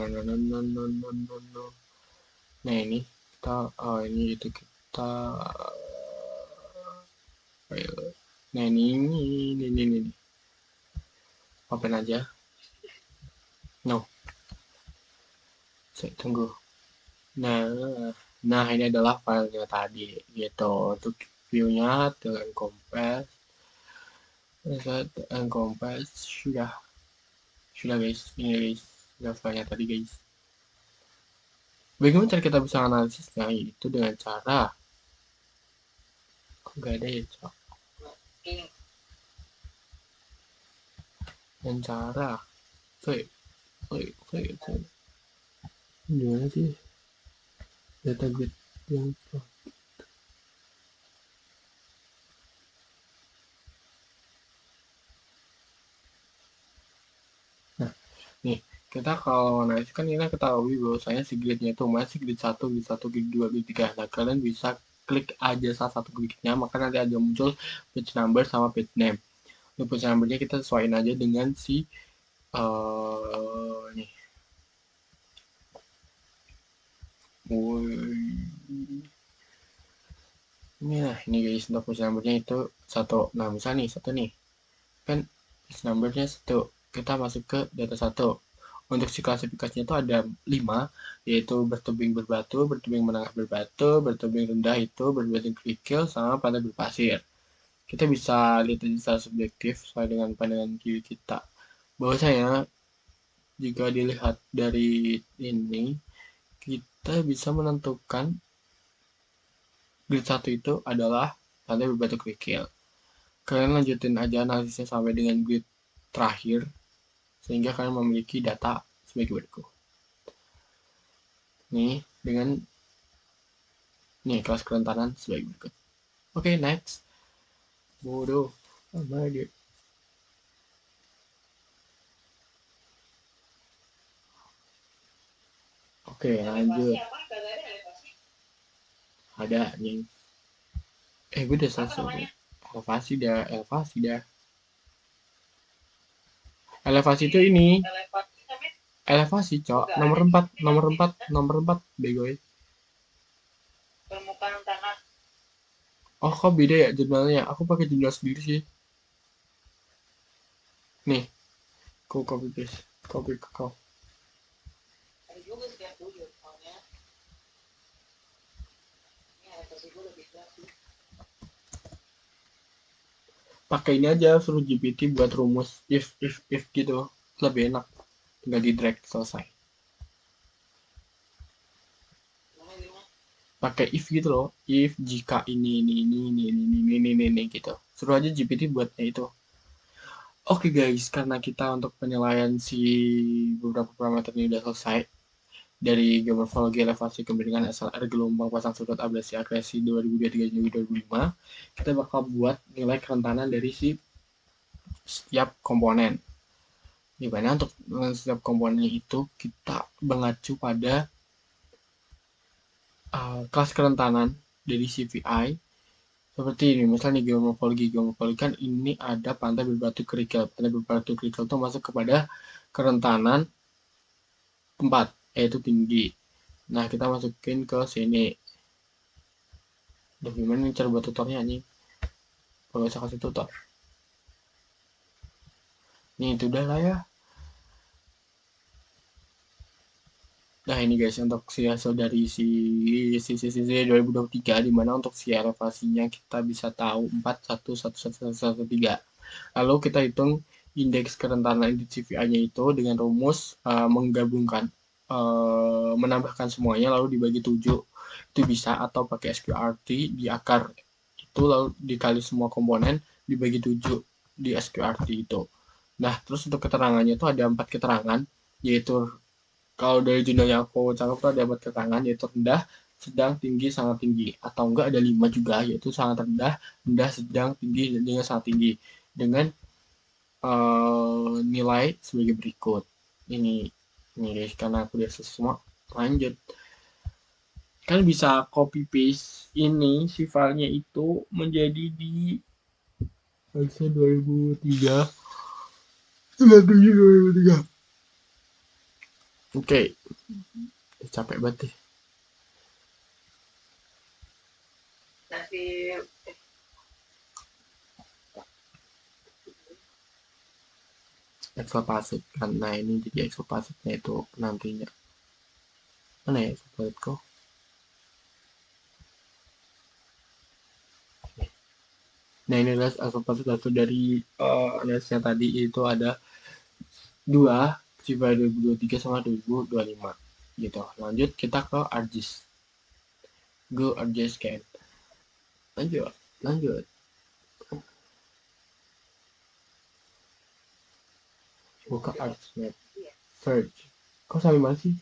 Nah ini kita ini itu kita file. Nah ini open aja. No, saya tunggu. Nah ini adalah filenya tadi gitu. Untuk viewnya dengan compress, sudah guys. Ini guys, sudah filenya tadi guys. Bagaimana cara kita bisa analisisnya? Itu dengan cara nggak ada ya, Cok. Dan cara gimana sih data grid yang nah nih, kita kalau analisis kan kita ketahui bahwasanya si gridnya itu masih grid 1, grid 2, grid 3. Nah kalian bisa klik aja salah satu gridnya, maka nanti ada muncul page number sama page name. Untuk page numbernya kita sesuaiin aja dengan si nih. Nah ini guys, untuk page numbernya itu 1. Nah misalnya nih 1 nih kan page numbernya 1, kita masuk ke data 1. Untuk si klasifikasinya itu ada 5, yaitu bertebing berbatu, bertebing menengah berbatu, bertebing rendah itu berbatu kerikil, sama pantai berpasir. Kita bisa lihat aja secara subjektif sesuai dengan pandangan kiri kita. Bahwasanya jika dilihat dari ini, kita bisa menentukan grid 1 itu adalah pantai berbatu kerikil. Kalian lanjutin aja analisisnya sampai dengan grid terakhir, sehingga kalian memiliki data sebagai berikut. Nih, dengan nih kelas kerentanan sebagai berikut. Oke, next. Bodoh. Apa dia? Oke, lanjut. Ada nih. Gue udah selesai. Elevasi dah. Elevasi itu ini. Elevasi, cok. Nomor 4 bego. Permukaan tanah. Oh, kok beda ya jurnalnya? Aku pakai jurnal sendiri sih. Nih, aku copy paste. Copy ke kau. Ada juga setiap tujuh soalnya. Ini elevasi gue lebih jelas sih. Pakai ini aja, suruh GPT buat rumus if gitu. Lebih enak. Tinggal di drag selesai. Pakai if gitu loh. If jika ini gitu. Suruh aja GPT buatnya itu. Oke guys, karena kita untuk penilaian si beberapa parameter ini udah selesai, dari geomorfologi elevasi kemiringan SLR gelombang pasang surut abrasi akresi 2023 Juli 2005, kita bakal buat nilai kerentanan dari si setiap komponen. Di mana untuk setiap komponen itu kita mengacu pada kelas kerentanan dari CVI. Seperti ini, misalnya geomorfologi kan ini ada pantai berbatu kerikil. Pantai berbatu kerikil itu masuk kepada kerentanan 4, yaitu tinggi. Nah, kita masukin ke sini. Duh, gimana nih cara buat tutornya nih? Kalau bisa kasih tutor. Nih, itu udah lah ya. Nah, ini guys untuk si hasil dari si 2023, dimana untuk si elevasinya kita bisa tahu 4111113. Lalu kita hitung indeks kerentanan di CVI-nya itu dengan rumus menggabungkan menambahkan semuanya lalu dibagi 7 itu bisa, atau pakai SQRT di akar itu lalu dikali semua komponen dibagi 7 di SQRT itu. Nah, terus untuk keterangannya itu ada 4 keterangan, yaitu kalau dari jurnal yang aku cakap tuh ada 4 keterangan, yaitu rendah, sedang, tinggi, sangat tinggi. Atau enggak ada 5 juga, yaitu sangat rendah, rendah, sedang, tinggi, dan dengan sangat tinggi. Dengan nilai sebagai berikut. Ini guys, karena aku udah selesai semua, lanjut. Kan bisa copy paste ini si filenya itu menjadi di versi 2003 2003. Oke, capek banget deh. Excel pasif kan. Nah, ini jadi Excel pasifnya itu nantinya. Mana ya Excel pasifku? Nah, ini adalah Excel pasif satu dari analisnya tadi, itu ada 2 CVI 2023 sama 2025 gitu. Lanjut kita ke ArcGIS. Go ArcGIS scan. Lanjut. Buka ArcMap. Search. Kok sampai mana sih?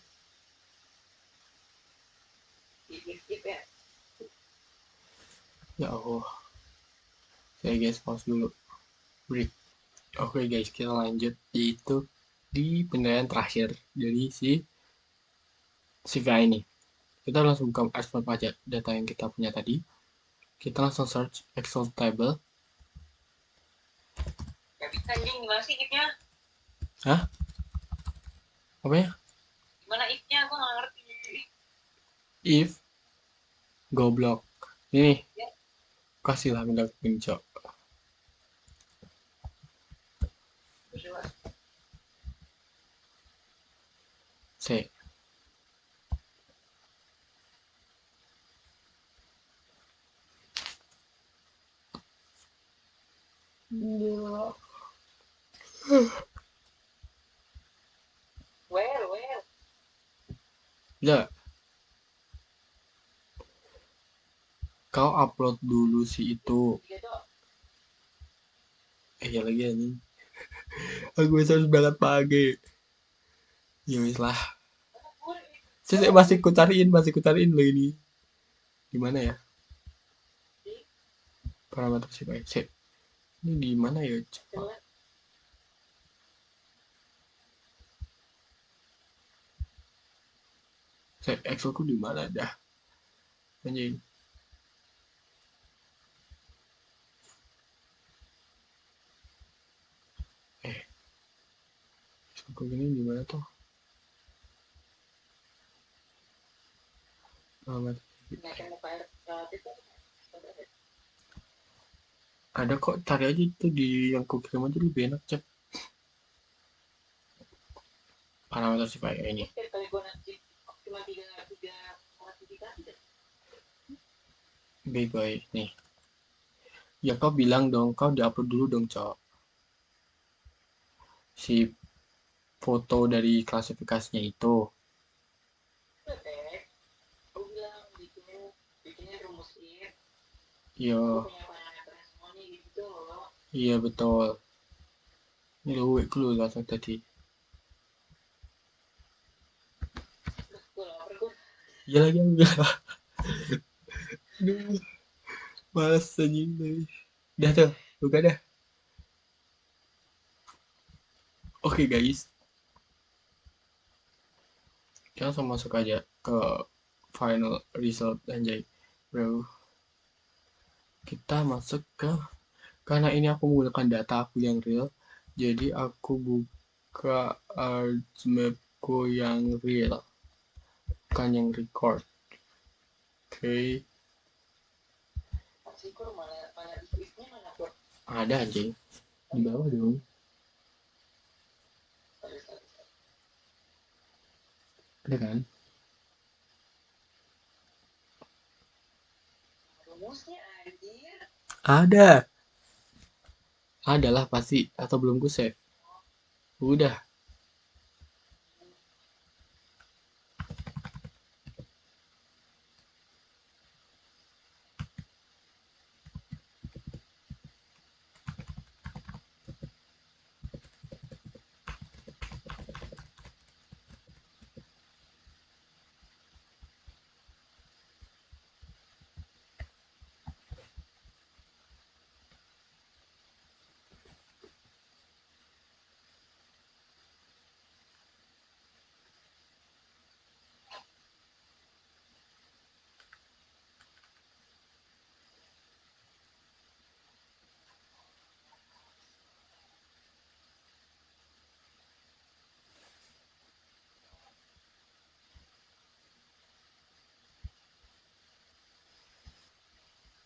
Ya Allah. Saya guys pause dulu. Break. Oke guys, kita lanjut, yaitu di penilaian terakhir dari si CVI ini. Kita langsung buka ArcMap aja data yang kita punya tadi. Kita langsung search Excel table. Gimana sih if-nya? Hah? Apa ya? Gimana if-nya? Gue gak ngerti. If goblok. Ini kasihlah minta pincok. C. Ya, kau upload dulu sih itu. Ya lagi anjing. Aku harus berangkat pagi. Ya wis lah. Saya masih ku cariin lo ini. Di mana ya? Parameter sih baik. Ini di mana ya? Coba. Saya Excelku di mana dah? Anjing. Eh, Excelku ini di mana tuh? Parameter. Ada kok, cari aja itu di yang ku kirim aja lebih enak cek. Parameter sih kayak ini. Baik-baik nih. Ya kau bilang dong, kau diupload dulu dong, Cok. Si foto dari klasifikasinya itu. Iya, iya betul. Ini lu lu lah tadi. Iya lagi enggak. Aduh, males anjing tadi. Dah tuh, buka dah. Oke guys, kita langsung masuk aja ke final result anjay. Bro, kita masuk ke, karena ini aku menggunakan data aku yang real, jadi aku buka ArcMapku yang real, bukan yang record. Oke, ada anjing di bawah dong. Ada kan? Ada. Adalah pasti, atau belum ku save. Udah.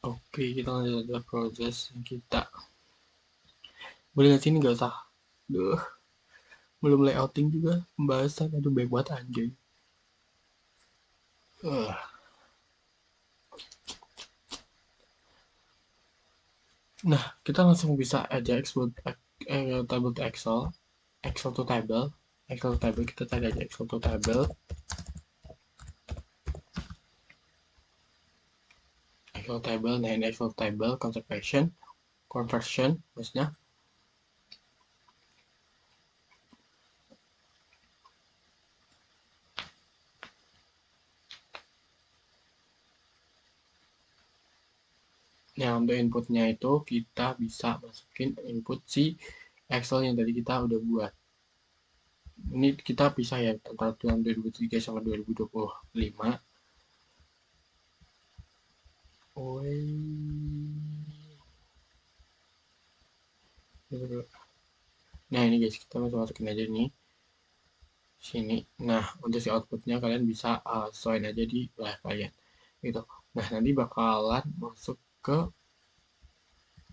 Oke, kita lanjut ke proses kita. Boleh nggak sini nggak usah. Duh, belum layouting juga. Pembahasan, aduh baik banget anjay. Uh. Nah, kita langsung bisa aja export table to Excel, Excel to table, Excel to table, kita cari aja Excel to table, Excel table, nah ini Excel table, conversion, maksudnya. Nah, untuk inputnya itu kita bisa masukin input si Excel yang tadi kita udah buat. Ini kita pisah ya antara tahun 2003 sama 2025. Nah ini guys, kita masukin aja nih sini. Nah untuk si outputnya kalian bisa sesuaiin aja di live kalian gitu. Nah nanti bakalan masuk ke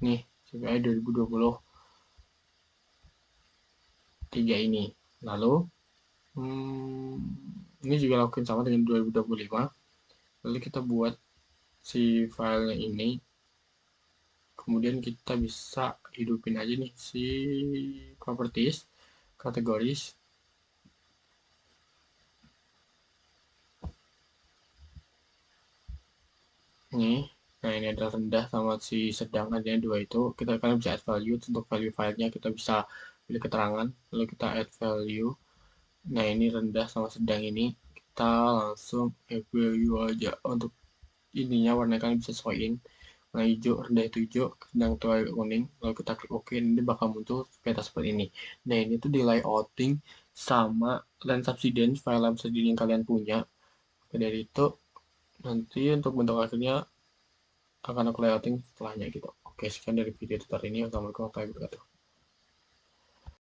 nih CPI 2023 ini. Lalu ini juga lakuin sama dengan 2025. Lalu kita buat si filenya ini, kemudian kita bisa hidupin aja nih si properties, kategoris ini. Nah ini adalah rendah sama si sedang, adanya dua itu. Kalian bisa add value. Untuk value filenya kita bisa pilih keterangan, lalu kita add value. Nah, ini rendah sama sedang ini kita langsung review aja. Untuk ininya warnanya kalian bisa sesuaiin. Nah, hijau, rendah itu hijau, sedang itu agak kuning. Lalu kita klik OK, ini bakal muncul peta seperti ini. Nah, ini tuh di layouting sama lens subsidence, file lens subsidence yang kalian punya. Oke, dari itu nanti untuk bentuk akhirnya akan aku layouting setelahnya gitu. Oke, sekian dari video tutorial ini. Wassalamualaikum warahmatullahi wabarakatuh.